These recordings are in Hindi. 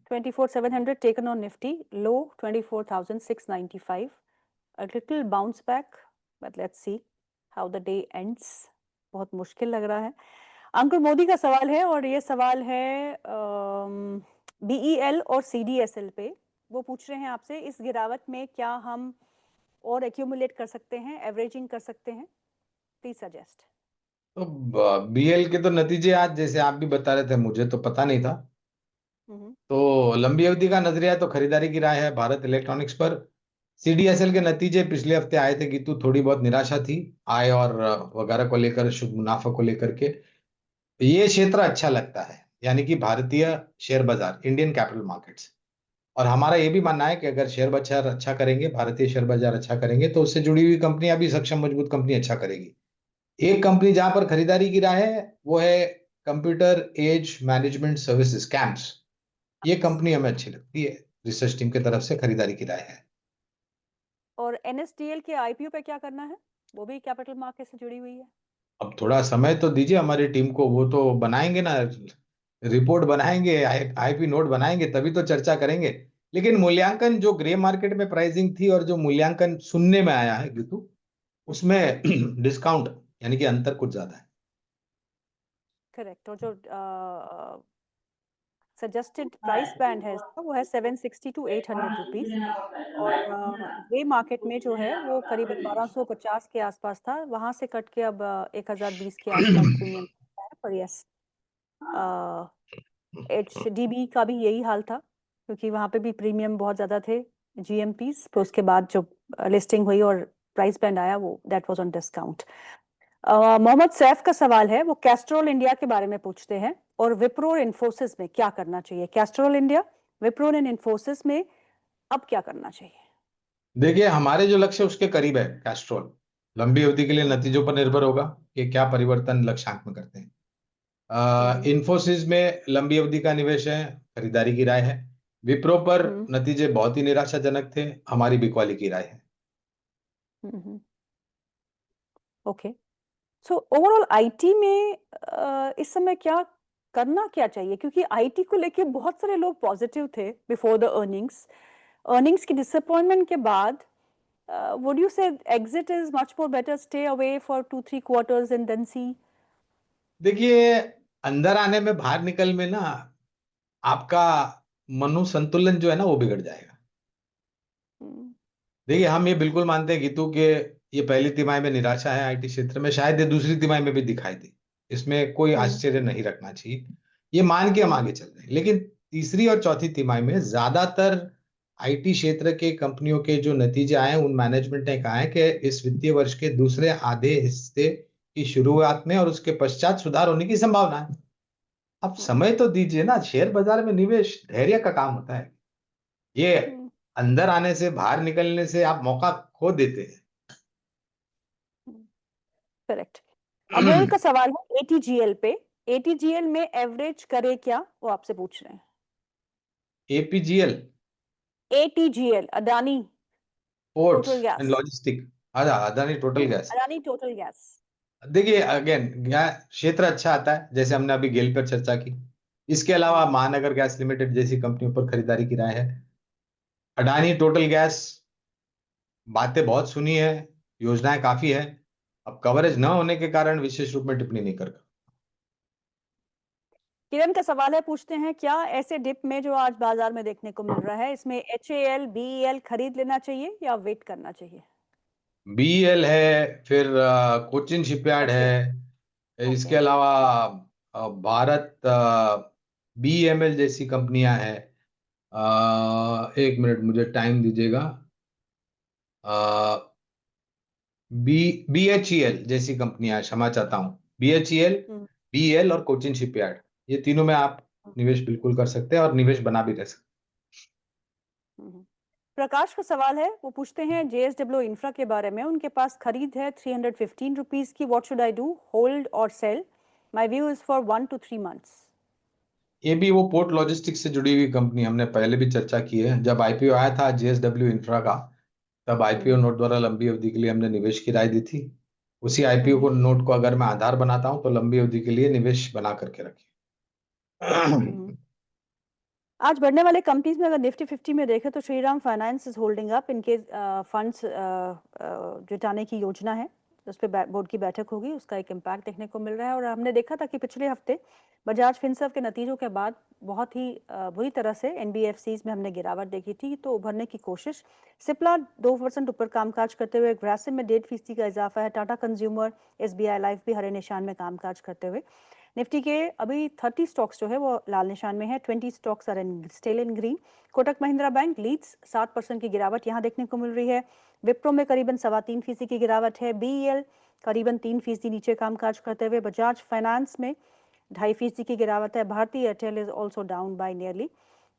24,700 taken on Nifty, low 24,695. A little bounce back, but let's see how the day ends. बहुत मुश्किल लग रहा है। अंकुर मोदी का सवाल है और ये सवाल है BEL और CDSL पे। वो पूछ रहे हैं आपसे, इस गिरावट में क्या हम और एक्यूमुलेट कर सकते हैं, एवरेजिंग कर सकते हैं? Please suggest. तो BL के तो नतीजे आज जैसे आप भी बता रहे थे, मुझे तो पता नहीं था। तो लंबी अवधि का नजरिया तो खरीदारी की राय है भारत इलेक्ट्रॉनिक्स पर। CDSL के नतीजे पिछले हफ्ते आए थे कि तो थोड़ी बहुत निराशा थी आय और वगैरह को लेकर, शुद्ध मुनाफा को लेकर के। ये क्षेत्र अच्छा लगता है, यानी कि भारतीय शेयर बाजार, इंडियन कैपिटल मार्केट्स। और हमारा ये भी मानना है कि अगर शेयर बाजार अच्छा करेंगे, भारतीय शेयर बाजार अच्छा करेंगे, तो उससे जुड़ी हुई कंपनियां भी सक्षम मजबूत कंपनी अच्छा करेगी। एक कंपनी जहां पर खरीदारी की राय है वो है computer age management services, CAMS. ये कंपनी हमें अच्छी लगती है, रिसर्च टीम की तरफ से खरीदारी की राय है। और NSDL के IPO पे क्या करना है? वो भी कैपिटल मार्केट से जुड़ी हुई है। अब थोड़ा समय तो दीजिए हमारी टीम को, वो तो बनाएंगे ना, रिपोर्ट बनाएंगे, IP नोट बनाएंगे, तभी तो चर्चा करेंगे। लेकिन मूल्यांकन जो ग्रे मार्केट में प्राइसिंग थी और जो मूल्यांकन सुनने में आया है गीतू, उसमें डिस्काउंट यानी कि अंतर कुछ ज्यादा है। करेक्ट। और जो सजेस्टेड प्राइस बैंड है इसका, वो है 760 to 800 रुपीस। और ग्रे मार्केट में जो है वो करीबन 1250 के आसपास था, वहां से कट के अब 1020 के आसपास प्रीमियम है। पर यस, HDB का भी यही हाल था, क्योंकि वहां पे भी प्रीमियम बहुत ज्यादा थे GMPs। फिर उसके बाद जो लिस्टिंग हुई और प्राइस बैंड आया, वो that was on discount. Mohammad Saif का सवाल है, वो कैस्ट्रोल इंडिया के बारे में पूछते हैं और विप्रो और इन्फोसिस में क्या करना चाहिए। Castrol India, Wipro and Infosys में अब क्या करना चाहिए? देखिए, हमारे जो लक्ष्य उसके करीब है कैस्ट्रोल। लंबी अवधि के लिए नतीजों पर निर्भर होगा कि क्या परिवर्तन लक्ष्यांक में करते हैं। इन्फोसिस में लंबी अवधि का निवेश है, खरीदारी की राय है। विप्रो पर नतीजे बहुत ही निराशाजनक थे, हमारी बिकवाली की राय है। ओके। सो ओवरऑल IT में इस समय क्या करना क्या चाहिए? क्योंकि IT को लेके बहुत सारे लोग पॉजिटिव थे बिफोर द अर्निंग्स। अर्निंग्स की डिसअपॉइंटमेंट के बाद would you say exit is much more better, stay away for 2-3 quarters and then see? देखिए, अंदर आने में बाहर निकल में ना आपका मनोसंतुलन जो है ना वो बिगड़ जाएगा। देखिए, हम ये बिल्कुल मानते हैं गीतू के ये पहली तिमाही में निराशा है IT क्षेत्र में, शायद ये दूसरी तिमाही में भी दिखाई दी। इसमें कोई आश्चर्य नहीं रखना चाहिए, ये मान के हम आगे चल रहे हैं। लेकिन तीसरी और चौथी तिमाही में ज्यादातर IT क्षेत्र के कंपनियों के जो नतीजे आए, उन मैनेजमेंट ने कहा है कि इस वित्तीय वर्ष के दूसरे आधे हिस्से की शुरुआत में और उसके पश्चात सुधार होने की संभावना है। अब समय तो दीजिए ना, शेयर बाजार में निवेश धैर्य का काम होता है। ये अंदर आने से, बाहर निकलने से आप मौका खो देते हैं। करेक्ट। अमोल का सवाल है ATGL पे। ATGL में एवरेज करे क्या, वो आपसे पूछ रहे हैं। APGL, ATGL, Adani ports total and gas. Logistic, Adani total gas. Adani total gas. देखिए, अगेन क्षेत्र अच्छा आता है, जैसे हमने अभी गेल पर चर्चा की। इसके अलावा महानगर गैस लिमिटेड जैसी कंपनियों पर खरीदारी की राय है। अडानी टोटल गैस, बातें बहुत सुनी है, योजनाएं काफी है। अब कवरेज न होने के कारण विशेष रूप में टिप्पणी नहीं कर। किरण का सवाल है, पूछते हैं क्या ऐसे डिप में जो आज बाजार में देखने को मिल रहा है, इसमें HAL BEL खरीद लेना चाहिए या वेट करना चाहिए? BEL है, फिर कोचिन शिपयार्ड HAL, है, इसके ओके। अलावा भारत BEML जैसी कंपनियां हैं। एक मिनट मुझे टाइम दीजिएगा। BHEL जैसी कंपनियां, क्षमा चाहता हूँ, BHEL, BEL और कोचिन शिपयार्ड, ये तीनों में आप निवेश बिल्कुल कर सकते हैं और निवेश बना भी रह सकते प्रकाश का सवाल है, वो पूछते हैं JSW इंफ्रा के बारे में। उनके पास खरीद है 315 रुपीज की। What should I do, hold or sell? My view is for 1 to 3 months। हैं। ये भी वो पोर्ट लॉजिस्टिक्स से जुड़ी हुई कंपनी, हमने पहले भी चर्चा की है। जब IPO आया था JSW इंफ्रा का, तब IPO नोट द्वारा लंबी अवधि के लिए हमने निवेश की राय दी थी। उसी IPO को नोट को अगर मैं आधार बनाता हूं तो लंबी अवधि के लिए निवेश बना करके रखिए। आज बढ़ने वाले कंपनीज में अगर निफ्टी 50 में देखें तो Shriram finance is holding up. इनके फंड्स जुटाने की योजना है, उस पर बोर्ड की बैठक होगी, उसका एक इम्पैक्ट देखने को मिल रहा है। और हमने देखा था कि पिछले हफ्ते बजाज फिनसर्व के नतीजों के बाद बहुत ही बुरी तरह से एनबीएफसीज में हमने गिरावट देखी थी, तो उभरने की कोशिश। सिप्ला 2% ऊपर कामकाज करते हुए, ग्रासिम में 1.5% का इजाफा है, टाटा कंज्यूमर, एसबीआई लाइफ भी हरे निशान में कामकाज करते हुए। निफ्टी के अभी 30 स्टॉक्स जो है वो लाल निशान में है, 20 stocks are in still in green. Kotak Mahindra bank leads, 7% की गिरावट यहाँ देखने को मिल रही है। विप्रो में करीबन 3.25% की गिरावट है। बीईएल करीबन 3% नीचे कामकाज करते हुए। बजाज फाइनेंस में 2.5% की गिरावट है। भारतीय Airtel is also down by nearly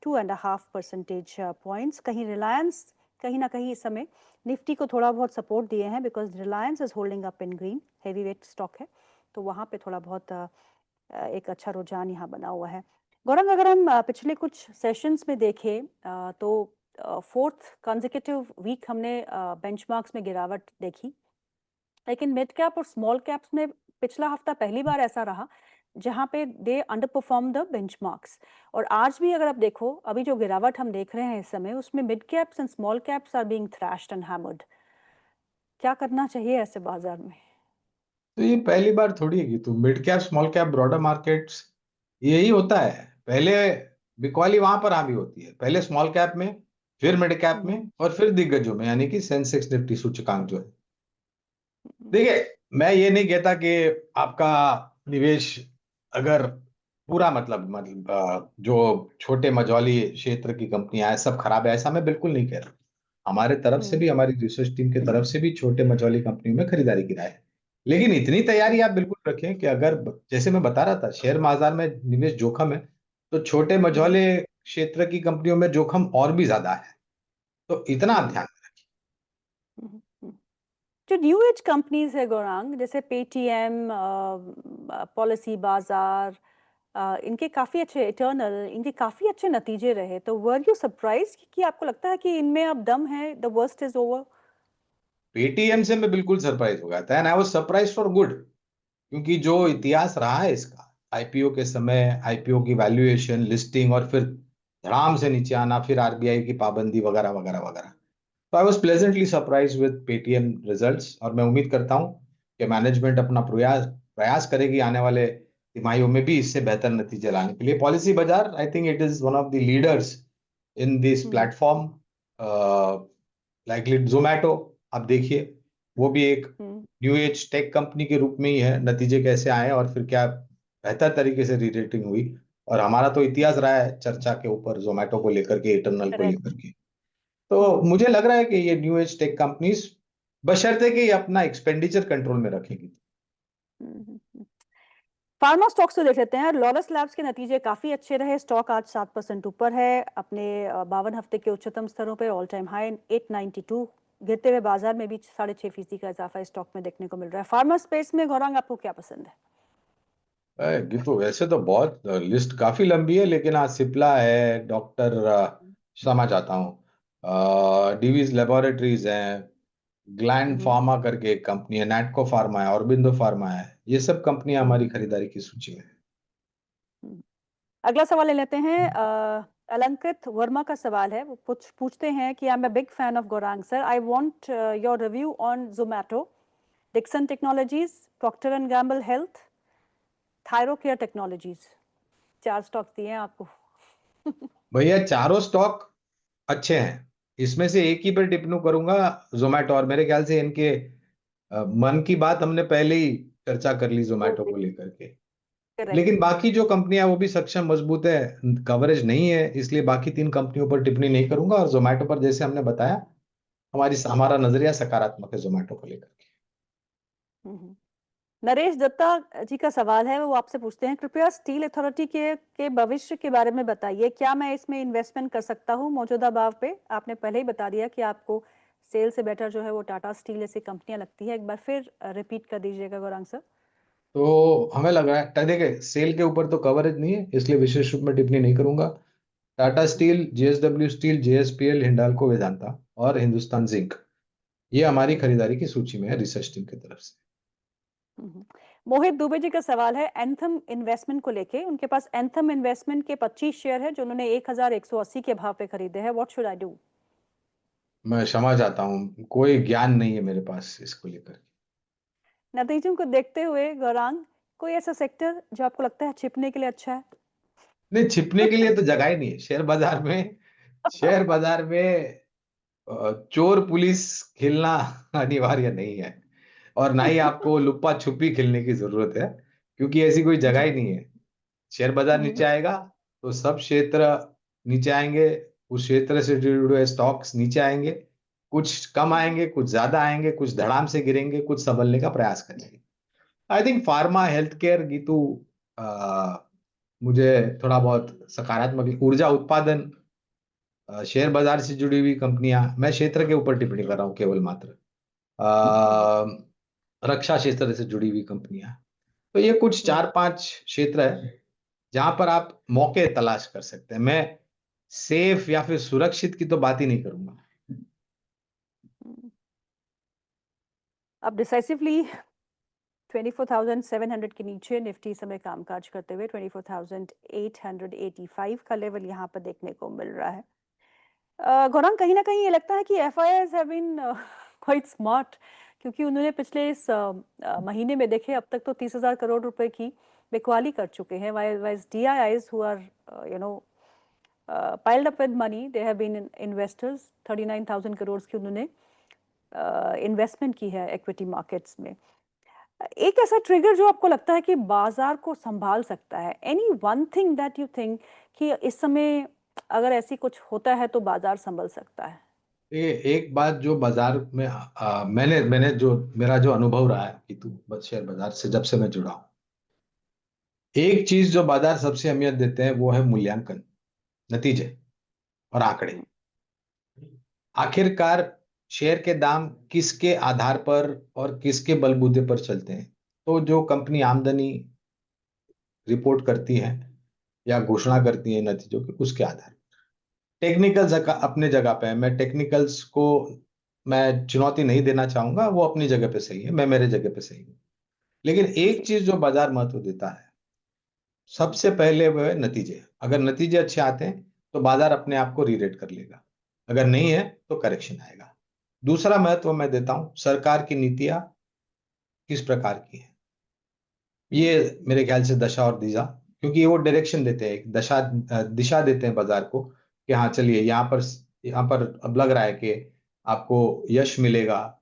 2.5 percentage points. कहीं रिलायंस कहीं ना कहीं इस समय निफ्टी को थोड़ा बहुत सपोर्ट दिए हैं, because Reliance is holding up in green, heavy weight stock है, तो वहाँ पे थोड़ा बहुत एक अच्छा रुझान यहाँ बना हुआ है। गौरंग, अगर हम पिछले कुछ सेशंस में देखें तो फोर्थ कंसेक्यूटिव वीक हमने बेंचमार्क्स में गिरावट देखी, लेकिन मिड कैप और स्मॉल कैप्स में पिछला हफ्ता पहली बार ऐसा रहा जहां पे दे अंडर परफॉर्म द बेंचमार्क्स। और आज भी अगर आप देखो, अभी जो गिरावट हम देख रहे हैं इस समय, उसमें mid caps and small caps are being thrashed and hammered. क्या करना चाहिए ऐसे बाजार में? तो ये पहली बार थोड़ी है कि तो mid cap small cap broader markets यही होता है। पहले बिकवाली वहां पर हावी होती है, पहले स्मॉल कैप में, फिर मिड कैप में, और फिर दिग्गजों में, यानी कि सेंसेक्स निफ्टी सूचकांक जो है। देखिए, मैं ये नहीं कहता कि आपका निवेश अगर पूरा मतलब जो छोटे मझौली क्षेत्र की कंपनियां हैं सब खराब है, ऐसा मैं बिल्कुल नहीं कह रहा। हमारे तरफ से भी, हमारी रिसर्च टीम की तरफ से भी छोटे मझौली कंपनियों में खरीदारी की राय है। लेकिन इतनी तैयारी आप बिल्कुल रखें कि अगर, जैसे मैं बता रहा था, शेयर बाजार में निवेश जोखिम है, तो छोटे मझौले क्षेत्र की कंपनियों में जोखिम और भी ज्यादा है। तो इतना आप ध्यान हम्म। जो न्यू एज कंपनीज है गौरांग, जैसे पेटीएम, पॉलिसी बाजार, इनके काफी अच्छे इटर्नल, इनके काफी अच्छे नतीजे रहे, तो वर यू सरप्राइज कि आपको लगता है कि इनमें अब दम है, the worst is over? Paytm से मैं बिल्कुल सरप्राइज हो गया था, and I was surprise for good. क्योंकि जो इतिहास रहा है इसका, आईपीओ के समय, आईपीओ की वैल्यूएशन, लिस्टिंग, और फिर धड़ाम से नीचे आना, फिर आरबीआई की पाबंदी वगैरह वगैरह वगैरह। तो I was pleasantly surprise with Paytm results, और मैं उम्मीद करता हूं कि मैनेजमेंट अपना प्रयास प्रयास करेगी आने वाले तिमाहियों में भी इससे बेहतर नतीजे लाने के लिए। पॉलिसी बाजार, I think it is one of the leaders in this platform, likely Zomato. आप देखिए, वो भी एक न्यू एज टेक कंपनी के रूप में ही है। नतीजे कैसे आए और फिर क्या बेहतर तरीके से री रेटिंग हुई। और हमारा तो इतिहास रहा है चर्चा के ऊपर, जोमैटो को लेकर के, इटरनल को करेक्ट। लेकर के। तो मुझे लग रहा है कि ये न्यू एज टेक कंपनीज, बशर्ते कि ये अपना एक्सपेंडिचर कंट्रोल में रखेगी। फार्मा स्टॉक्स तो देख लेते हैं। लॉरस लैब्स के नतीजे काफी अच्छे रहे, स्टॉक आज 7% ऊपर है, अपने 52 हफ्ते के उच्चतम स्तरों पे, ऑल टाइम हाई 892। गिरते हुए बाजार में भी 6.5% का इजाफा इस स्टॉक में देखने को मिल रहा है। फार्मा स्पेस में गौरांग आपको क्या पसंद है? ये तो वैसे तो बहुत लिस्ट काफी लंबी है, लेकिन आज सिप्ला है, डॉक्टर क्षमा चाहता हूँ, डीवीज लेबोरेटरीज है, ग्लैंड फार्मा करके एक कंपनी है, नैटको फार्मा है, ऑरबिंदो फार्मा है, ये सब कंपनियां हमारी खरीदारी की सूची में है। अगला सवाल ले लेते हैं। अलंकृत वर्मा का सवाल है, वो पूछते हैं कि I am a big fan of Gaurang sir, I want your review on Zomato, Dixon technologies, Procter and Gamble health, Thyrocare technologies. 4 stock दिए हैं आपको। भैया, चारों स्टॉक अच्छे हैं। इसमें से एक ही पर टिप्पणी करूंगा, जोमेटो, और मेरे ख्याल से इनके मन की बात हमने पहले ही चर्चा कर ली जोमेटो को लेकर के। करेक्ट। लेकिन बाकी जो कंपनियां वो भी सक्षम, मजबूत है, कवरेज नहीं है, इसलिए बाकी तीन कंपनियों पर टिप्पणी नहीं करूंगा। और जोमेटो पर जैसे हमने बताया, हमारा नजरिया सकारात्मक है जोमेटो को लेकर के। नरेश दत्ता जी का सवाल है, वो आपसे पूछते हैं, कृपया स्टील अथॉरिटी के भविष्य के बारे में बताइए, क्या मैं इसमें इन्वेस्टमेंट कर सकता हूँ मौजूदा भाव पे? आपने पहले ही बता दिया कि आपको सेल से बेटर जो है वो टाटा स्टील ऐसी कंपनियां लगती है, एक बार फिर रिपीट कर दीजिएगा गौरांग सर। तो हमें लग रहा है, देखिए, सेल के ऊपर तो कवरेज नहीं है, इसलिए विशेष रूप में टिप्पणी नहीं करूंगा। Tata steel, JSW steel, JSPL, Hindalco, Vedanta और हिंदुस्तान जिंक, ये हमारी खरीदारी की सूची में है रिसर्च टीम की तरफ से। मोहित दुबे जी का सवाल है एंथम इन्वेस्टमेंट को लेके। उनके पास एंथम इन्वेस्टमेंट के 25 शेयर है जो उन्होंने 1180 के भाव पे खरीदे हैं। What should I do? मैं क्षमा चाहता हूँ, कोई ज्ञान नहीं है मेरे पास इसको लेकर। नतीजों को देखते हुए गौरांग, कोई ऐसा सेक्टर जो आपको लगता है छिपने के लिए अच्छा है? नहीं, छिपने के लिए तो जगह ही नहीं है शेयर बाजार में। शेयर बाजार में चोर पुलिस खेलना अनिवार्य नहीं है, और ना ही आपको लुप्पा छुपी खेलने की जरूरत है, क्योंकि ऐसी कोई जगह जी। ही नहीं है। शेयर बाजार नीचे आएगा तो सब क्षेत्र नीचे आएंगे, उस क्षेत्र से जुड़े हुए स्टॉक्स नीचे आएंगे, कुछ कम आएंगे, कुछ ज्यादा आएंगे, कुछ धड़ाम से गिरेंगे, कुछ संभलने का प्रयास करेंगे। I think pharma health care Geetu, uh, मुझे थोड़ा बहुत सकारात्मक ऊर्जा उत्पादन, शेयर बाजार से जुड़ी हुई कंपनियां, मैं क्षेत्र के ऊपर टिप्पणी कर रहा हूं केवल मात्र, रक्षा क्षेत्र से जुड़ी हुई कंपनियां। तो ये कुछ 4-5 क्षेत्र है जहां पर आप मौके तलाश कर सकते हैं। मैं सेफ या फिर सुरक्षित की तो बात ही नहीं करूंगा। अब डिसाइसिवली 24,700 के नीचे निफ्टी समय कामकाज करते हुए 24,885 का लेवल यहाँ पर देखने को मिल रहा है। गौरंग, कहीं ना कहीं ये लगता है कि FIIs have been quite smart, क्योंकि उन्होंने पिछले इस महीने में देखे अब तक तो 30,000 करोड़ रुपए की बिकवाली कर चुके हैं। Wise DIIs who are you know piled up with money, they have been investors, 39,000 crore की उन्होंने इन्वेस्टमेंट की है इक्विटी मार्केट्स में। एक ऐसा ट्रिगर जो आपको लगता है कि बाजार को संभाल सकता है, any one thing that you think कि इस समय अगर ऐसी कुछ होता है तो बाजार संभल सकता है? ये एक बात जो बाजार में मैंने मैंने जो मेरा जो अनुभव रहा है कि तू शेयर बाजार से जब से मैं जुड़ा हूं, एक चीज जो बाजार सबसे अहमियत देते हैं वो है मूल्यांकन, नतीजे और आंकड़े। आखिरकार शेयर के दाम किसके आधार पर और किसके बलबूते पर चलते हैं? तो जो कंपनी आमदनी रिपोर्ट करती है या घोषणा करती है नतीजों के, उसके आधार पर। टेक्निकल्स अपने जगह पे है, मैं टेक्निकल्स को मैं चुनौती नहीं देना चाहूंगा, वो अपनी जगह पे सही है, मैं मेरे जगह पे सही हूँ। लेकिन एक जी। चीज जो बाजार महत्व देता है सबसे पहले, वो है नतीजे। अगर नतीजे अच्छे आते हैं तो बाजार अपने आप को रीरेट कर लेगा, अगर नहीं है तो करेक्शन आएगा। दूसरा महत्व मैं देता हूं सरकार की नीतियां किस प्रकार की है, ये मेरे ख्याल से दशा और दिशा, क्योंकि वो डायरेक्शन देते हैं, एक दिशा देते हैं बाजार को कि हाँ चलिए यहाँ पर अब लग रहा है कि आपको यश मिलेगा,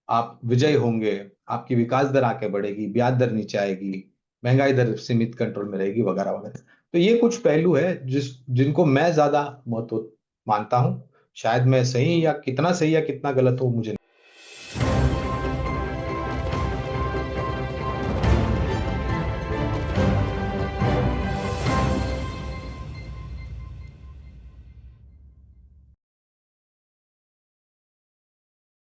आप विजयी होंगे, आपकी विकास दर आगे बढ़ेगी, ब्याज दर नीचे आएगी, महंगाई दर सीमित कंट्रोल में रहेगी, वगैरह वगैरह। तो ये कुछ पहलू है जिनको मैं ज्यादा महत्व मानता हूं। शायद मैं सही, या कितना सही या कितना गलत हो मुझे